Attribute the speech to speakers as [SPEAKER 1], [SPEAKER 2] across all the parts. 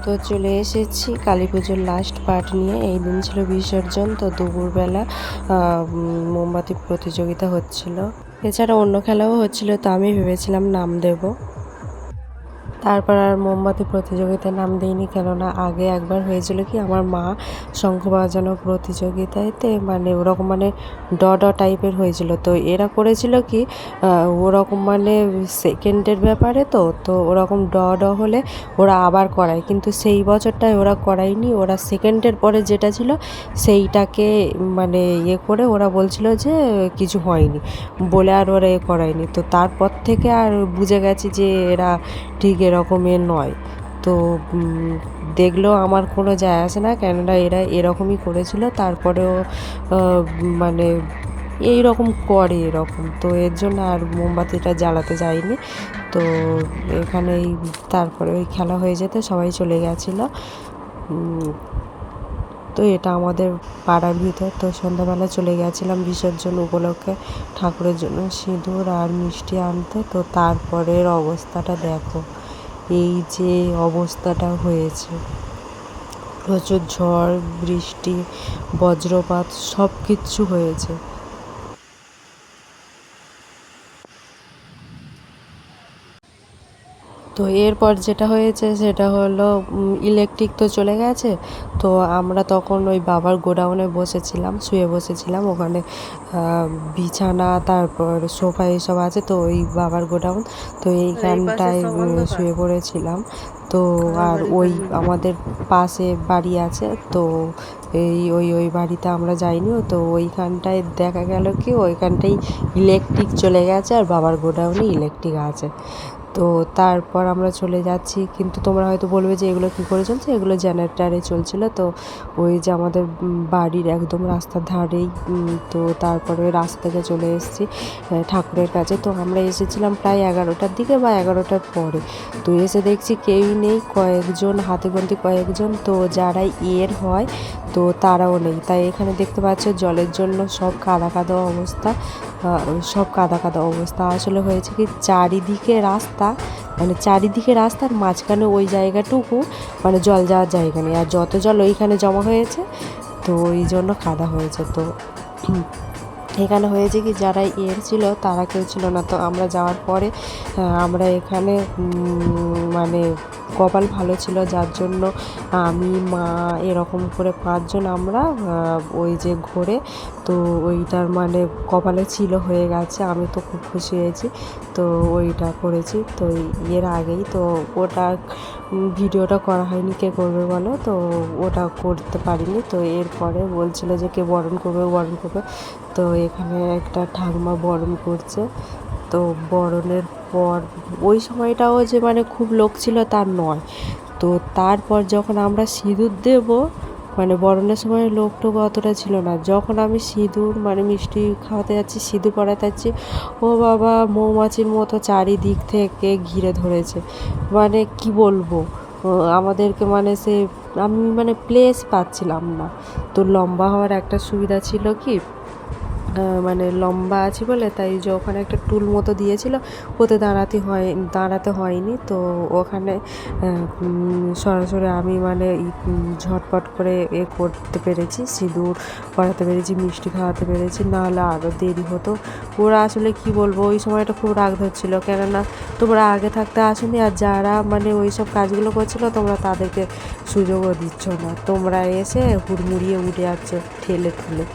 [SPEAKER 1] তো চলে এসেছি কালী পুজোর লাস্ট পার্ট নিয়ে। এই দিন ছিল বিসর্জন। তো দুপুরবেলা মোমবাতি প্রতিযোগিতা হচ্ছিল, এছাড়া অন্য খেলাও হচ্ছিল। তো আমি ভেবেছিলাম নাম দেব, তারপর আর মোমবাতি প্রতিযোগিতায় নাম দিইনি, কেননা আগে একবার হয়েছিল কি, আমার মা শঙ্খ বাজানো প্রতিযোগিতাতে মানে ওরকম মানে টাইপের হয়েছিল। তো এরা করেছিল কি ওরকম মানে সেকেন্ডের ব্যাপারে, তো তো ওরকম হলে ওরা আবার করায়, কিন্তু সেই বছরটায় ওরা করায়নি। ওরা সেকেন্ডের পরে যেটা ছিল সেইটাকে মানে করে ওরা বলছিল যে কিছু হয়নি বলে আর ওরা করায়নি। তো তারপর থেকে আর বুঝে গেছি যে এরা ঠিক এরকমের নয়। তো দেখলেও আমার কোনো যায় আসে না, কেননা এরা এরকমই করেছিল। তারপরেও মানে এই রকম করে এরকম, তো এর জন্য আর মোমবাতিটা জ্বালাতে যাইনি। তো এখানেই তারপরে ওই খেলা হয়ে যেতে সবাই চলে গেছিলো। তো এটা আমাদের পাড়ার ভিতর। তো সন্ধ্যাবেলা চলে গেছিলাম বিসর্জন উপলক্ষে ঠাকুরের জন্য সিঁদুর আর মিষ্টি আনতে। তো তারপরের অবস্থাটা দেখো, এই যে অবস্থাটা হয়েছে, প্রচুর ঝড় বৃষ্টি বজ্রপাত সব কিচ্ছু হয়েছে। তো এরপর যেটা হয়েছে সেটা হলো ইলেকট্রিক তো চলে গেছে। তো আমরা তখন ওই বাবার গোডাউনে বসেছিলাম, শুয়ে বসেছিলাম ওখানে। বিছানা তারপর সোফা এসব আছে তো ওই বাবার গোডাউন। তো এইখানটায় শুয়ে পড়েছিলাম। তো আর ওই আমাদের পাশে বাড়ি আছে, তো ওই বাড়িতে আমরা যাইনি। তো ওইখানটায় দেখা গেল কি ওইখানটায় ইলেকট্রিক চলে গেছে আর বাবার গোডাউনে ইলেকট্রিক আছে। তো তারপর আমরা চলে যাচ্ছি, কিন্তু তোমরা হয়তো বলবে যে এগুলো কী করে চলছে, এগুলো জেনারেটারে চলছিল। তো ওই যে আমাদের বাড়ির একদম রাস্তার ধারেই। তো তারপরে ওই রাস্তা থেকে চলে এসেছি ঠাকুরের কাছে। তো আমরা এসেছিলাম প্রায় 11টার দিকে বা 11টার পরে। তো এসে দেখছি কেউই নেই, কয়েকজন হাতে গোনতে কয়েকজন, তো যারা হয় তো তারাও নেই। তাই এখানে দেখতে পাচ্ছ জলের জন্য সব কাদা কাদা অবস্থা, সব কাদা কাদা অবস্থা। আসলে হয়েছে কি, চারিদিকে রাস্তা, মানে চারিদিকে রাস্তার মাঝখানে ওই জায়গাটুকু মানে জল যাওয়ার জায়গা নেই, আর যত জল ওইখানে জমা হয়েছে তো ওই জন্য কাদা হয়েছে। তো এখানে হয়েছে কি, যারা ছিল তারা কেউ ছিল না। তো আমরা যাওয়ার পরে আমরা এখানে মানে কপাল ভালো ছিল, যার জন্য আমি মা এরকম করে 5জন আমরা ওই যে ঘোরে, তো ওইটার মানে কপালে ছিল, হয়ে গেছে। আমি তো খুব খুশি হয়েছি। তো ওইটা করেছি। তো এর আগেই তো ওটা ভিডিওটা করা হয়নি, কে করবে বলো, তো ওটা করতে পারিনি। তো এরপরে বলছিল যে কে বরণ করবে বরণ করবে। তো এখানে একটা ঠাকুমা বরণ করছে। তো বরণের পর ওই সময়টাও যে মানে খুব লোক ছিল তার নয়। তো তারপর যখন আমরা সিঁদুর দেব, মানে বরণের সময় লোক টোক অতটা ছিল না। যখন আমি সিঁদুর মানে মিষ্টি খাওয়াতে যাচ্ছি, সিঁদুর পরাতে যাচ্ছি, ও বাবা মৌমাছির মতো চারিদিক থেকে ঘিরে ধরেছে। মানে কি বলবো, আমাদেরকে মানে সে আমি মানে প্লেস পাচ্ছিলাম না। তো লম্বা হওয়ার একটা সুবিধা ছিল কি, মানে লম্বা আছি বলে, তাই যে ওখানে একটা টুল মতো দিয়েছিল, ওতে দাঁড়াতে হয়নি। তো ওখানে সরাসরি আমি মানে ঝটপট করে করতে পেরেছি, সিঁদুর পরাতে পেরেছি, মিষ্টি খাওয়াতে পেরেছি, নাহলে আরও দেরি হতো। ওরা আসলে কি বলবো, ওই সময়টা খুব রাগ ধরছিল, কেননা তোমরা আগে থাকতে আসোনি, আর যারা মানে ওই সব কাজগুলো করছিলো তোমরা তাদেরকে সুযোগও দিচ্ছ না। তোমরা এসে হুড়মুড়িয়ে উঠে যাচ্ছ ঠেলে ঠেলে।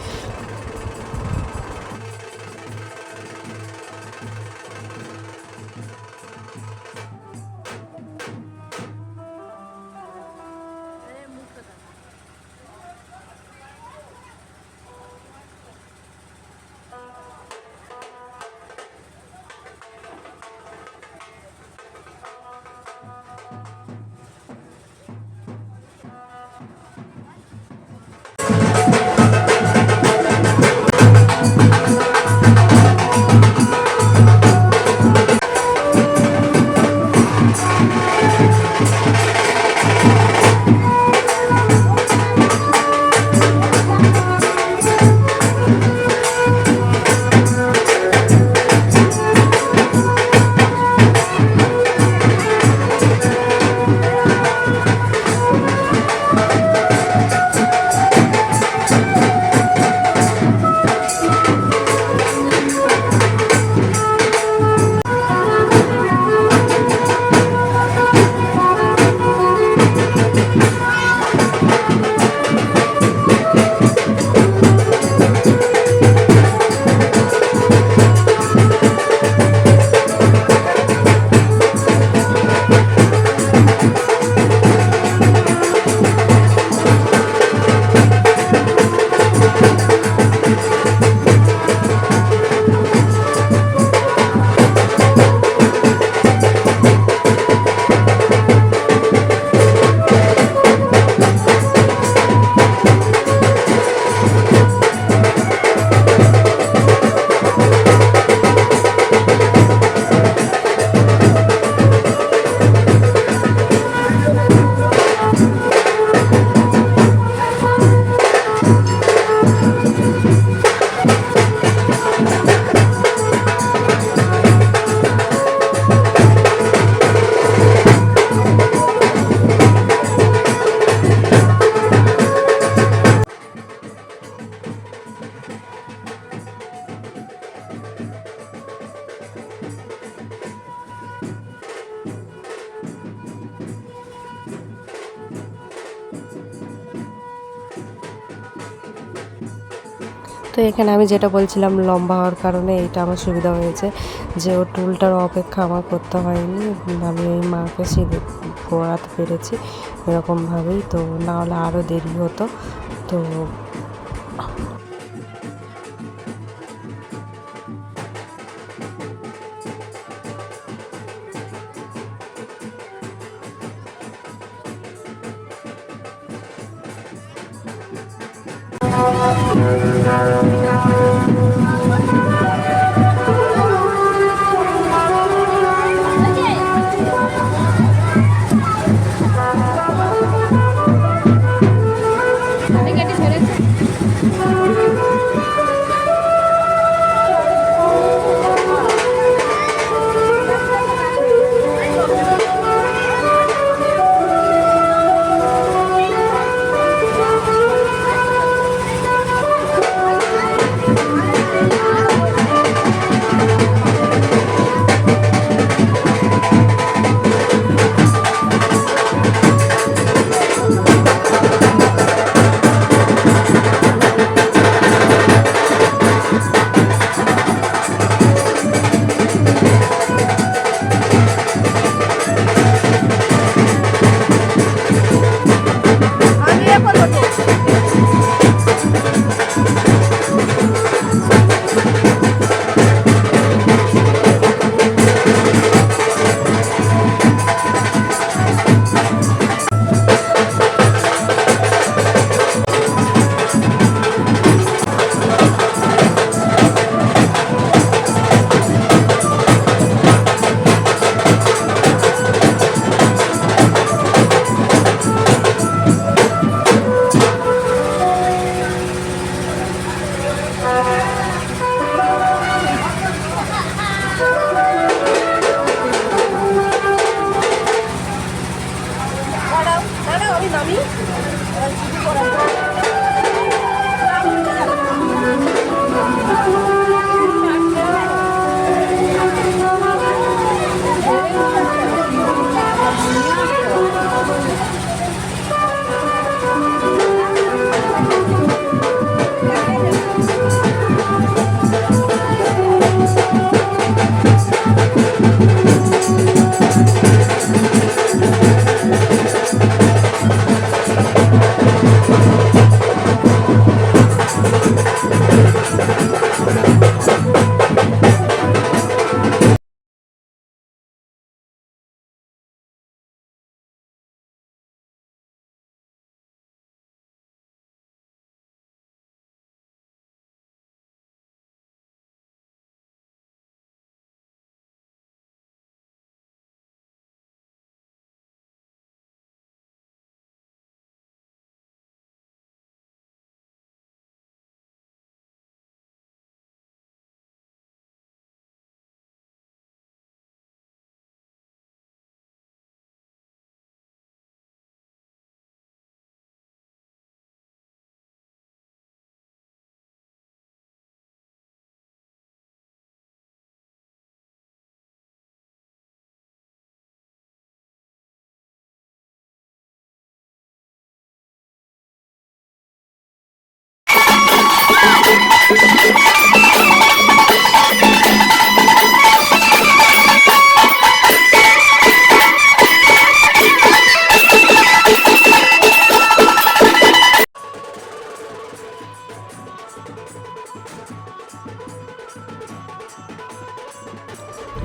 [SPEAKER 1] তো এখানে আমি যেটা বলছিলাম লম্বা হওয়ার কারণে এইটা আমার সুবিধা হয়েছে যে ও টুলটার অপেক্ষা আমার করতে হয়নি, আমি এই মাকে সিঁড়ি করাতে পেরেছি এরকমভাবেই, তো না হলে আরও দেরি হতো। তো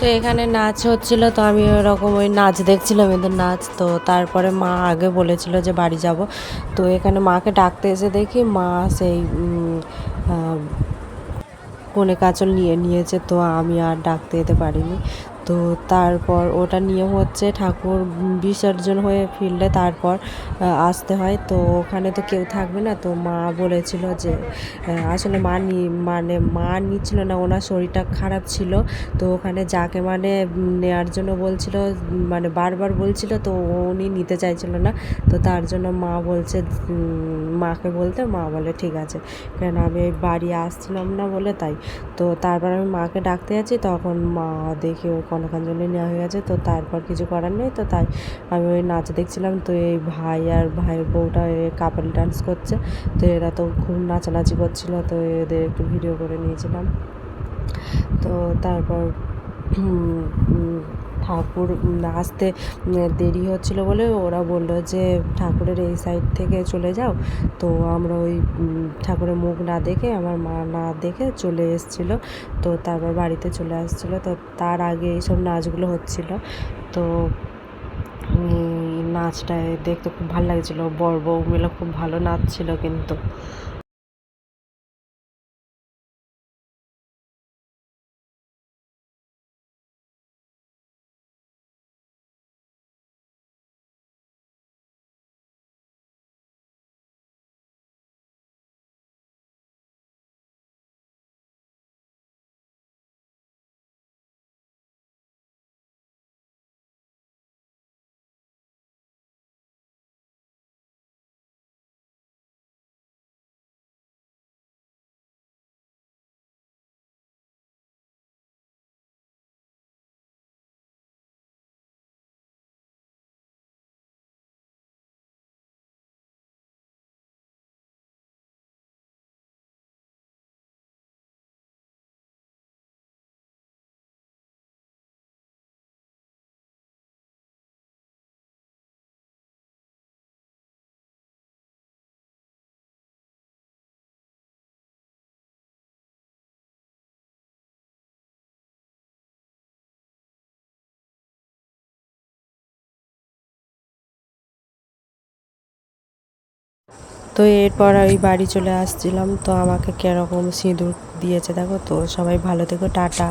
[SPEAKER 1] তো এখানে নাচ হচ্ছিল, তো আমি ওরকম ওই নাচ দেখছিলাম, এদের নাচ। তো তারপরে মা আগে বলেছিল যে বাড়ি যাব, তো এখানে মাকে ডাকতে এসে দেখি মা সেই কনে কাঁচল নিয়ে নিয়েছে, তো আমি আর ডাকতে যেতে পারিনি। তো তারপর ওটা নিয়ম হচ্ছে ঠাকুর বিসর্জন হয়ে ফিরলে তারপর আসতে হয়, তো ওখানে তো কেউ থাকবে না। তো মা বলেছিল যে আসলে মানে মা নিচ্ছিল না, ওনার শরীরটা খারাপ ছিল, তো ওখানে যাকে মানে নেওয়ার জন্য বলছিল, মানে বারবার বলছিল, তো উনি নিতে চাইছিল না। তো তার জন্য মা বলছে, মাকে বলতে মা বলে ঠিক আছে, কেন আমি বাড়ি আসছিলাম না বলে তাই। তো তারপর আমি মাকে ডাকতে যাচ্ছি, তখন মা দেখি ওখানে অনেকক্ষণ জন্য নেওয়া হয়ে গেছে। তো তারপর কিছু করার নেই, তো তাই আমি ওই নাচ দেখছিলাম। তো এই ভাই আর ভাইয়ের বউটা কাপল ডান্স করছে, তো এরা তো খুব নাচানাচি করছিল, তো এদের একটু ভিডিও করে নিয়েছিলাম। তো তারপর ঠাকুর আসতে দেরি হচ্ছিলো বলে ওরা বললো যে ঠাকুরের এই সাইড থেকে চলে যাও। তো আমরা ওই ঠাকুরের মুখ না দেখে, আমার মা না দেখে চলে এসেছিলো। তো তারপর বাড়িতে চলে আসছিলো। তো তার আগে এইসব নাচগুলো হচ্ছিলো। তো নাচটায় দেখতে খুব ভালো লাগছিলো, বর বউ মিলে খুব ভালো নাচছিল কিন্তু। তো এরপর ওই বাড়ি চলে আসছিলাম। তো আমাকে কীরকম সিঁদুর দিয়েছে দেখো। তো সবাই ভালো থেকো, টাটা।